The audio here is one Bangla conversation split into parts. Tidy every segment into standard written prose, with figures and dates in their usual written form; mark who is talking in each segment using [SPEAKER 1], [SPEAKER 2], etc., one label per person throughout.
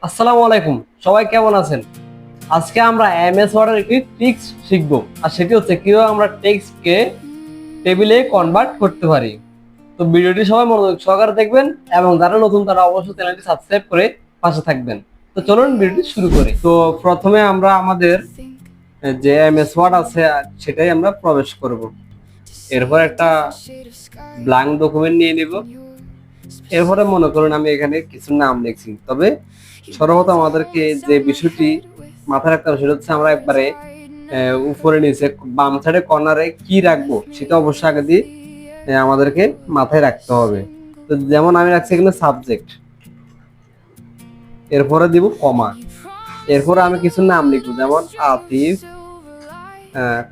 [SPEAKER 1] আসসালামু আলাইকুম, সবাই কেমন আছেন? আজকে আমরা এমএস ওয়ার্ডের একটি ট্রিক্স শিখব, আর সেটি হচ্ছে কিভাবে আমরা টেক্সটকে টেবিলে কনভার্ট করতে পারি। তো ভিডিওটি সবাই মনোযোগ সহকারে দেখবেন, এবং যারা নতুন তারা অবশ্যই চ্যানেলটি সাবস্ক্রাইব করে পাশে থাকবেন। তো চলুন ভিডিওটি শুরু করি। তো প্রথমে আমরা আমাদের যে এমএস ওয়ার্ড আছে সেটাই আমরা প্রবেশ করব। এরপর একটা ব্ল্যাঙ্ক ডকুমেন্ট নিয়ে নিব। এরপরে মনে করুন আমি এখানে কিছু নাম লিখছি, তবে সর্বপ্রথম আমাদেরকে যে বিষয়টি মাথায় রাখতে হবে সেটা হচ্ছে আমরা একবারে উপরে নিচে বাম সাইডে কর্নারে কি রাখবো সেটা অবশ্যই আগে দিয়ে আমাদেরকে মাথায় রাখতে হবে। তো যেমন আমি রাখছি এখানে সাবজেক্ট, এরপরে দিব কমা, এরপরে আমি কিছু নাম লিখবো যেমন আতিফ,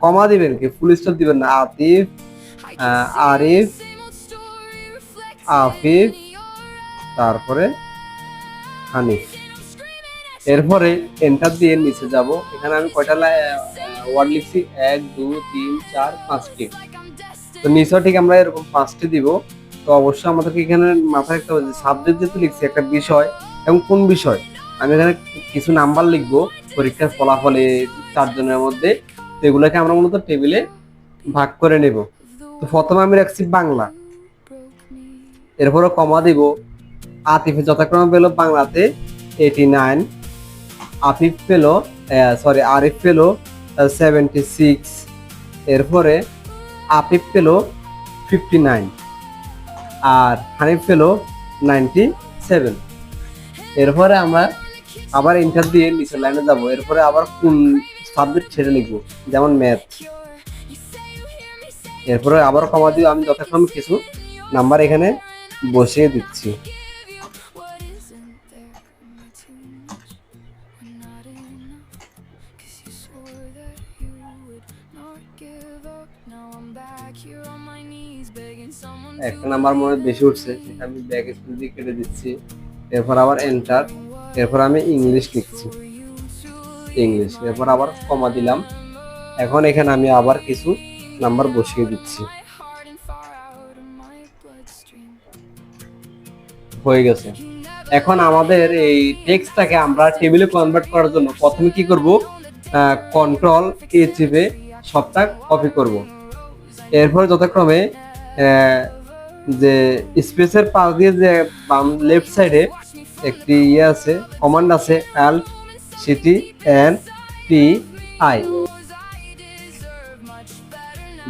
[SPEAKER 1] কমা দিবেন কি ফুল স্টপ দিবেন না, আতিফ, আরিফ, আফিফ, তারপরে হানিফ। এরপরে এন্টার দিয়ে নিচে যাব। এখানে আমি কয়টা ওয়ার্ড লিখছি, 1 2 3 4 5টি। তো নিচেও ঠিক আমরা এরকম 5টি দিব। তো অবশ্যই আমাদেরকে এখানে মাথায় রাখতে হবে যে সাবজেক্ট যেহেতু লিখছি একটা বিষয়, এবং কোন বিষয় আমি এখানে কিছু নাম্বার লিখবো পরীক্ষার ফলাফলে 4 জনের মধ্যে। তো এগুলোকে আমরা মূলত টেবিলে ভাগ করে নেব। তো প্রথমে আমি রাখছি বাংলা, এরপরে কমা দিব। আতিফে যথাক্রমে পেল বাংলাতে 89, আফিফ পেল আরিফ পেল 76, এরপরে আফিফ পেল 59, আর হানিফ পেল 97। এরপরে আমরা আবার এন্টার দিয়ে নিচের লাইনে যাব। এরপরে আবার কোন সাবজেক্ট ছেড়ে লিখবো, যেমন ম্যাথ। এরপরে আবার কমা দিয়ে আমি যথাক্রমে কিছু নাম্বার এখানে বসিয়ে দিচ্ছি। একটা নাম্বার মনে বেশি উঠছে, সেটা আমি ব্যাক স্পেস দিয়ে কেটে দিচ্ছি। এরপর আবার এন্টার, এরপর আমি ইংলিশ লিখছি, ইংলিশ, এরপর আবার কমা দিলাম। এখন এখানে আমি আবার কিছু নাম্বার বসিয়ে দিচ্ছি। হয়ে গেছে। এখন আমাদের এই টেক্সটটাকে আমরা টেবিলে কনভার্ট করার জন্য প্রথমে কি করব, কন্ট্রোল এ চেপে সবটা কপি করব। এরপর যথাক্রমে যে স্পেসের পাশ দিয়ে যে বাম লেফট সাইডে একটি ইয়ে আছে, কমান্ড আছে, alt city N T I.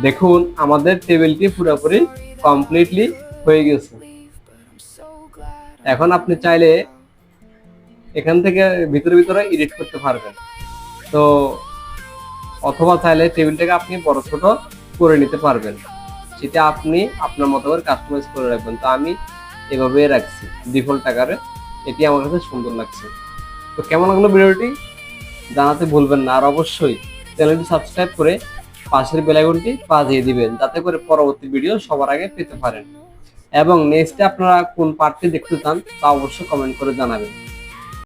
[SPEAKER 1] দেখুন আমাদের টেবিলটি পুরোপুরি কমপ্লিটলি হয়ে গেছে। এখন আপনি চাইলে এখান থেকে ভিতরে ভিতরে এডিট করতে পারবেন। তো অথবা চাইলে টেবিলটাকে আপনি বড় ছোট করে নিতে পারবেন, সেটা আপনি আপনার মতো করে কাস্টমাইজ করে রাখবেন। তো আমি এভাবে রাখছি ডিফল্ট আকারে, এটি আমার কাছে সুন্দর লাগছে। তো কেমন লাগলো ভিডিওটি জানাতে ভুলবেন না, আর অবশ্যই চ্যানেলটি সাবস্ক্রাইব করে পাশের বেল আইকনটি বাজিয়ে দিবেন, যাতে করে পরবর্তী ভিডিও সবার আগে পেতে পারেন। এবং নেক্সটে আপনারা কোন পার্টটি দেখতে চান তা অবশ্যই কমেন্ট করে জানাবেন।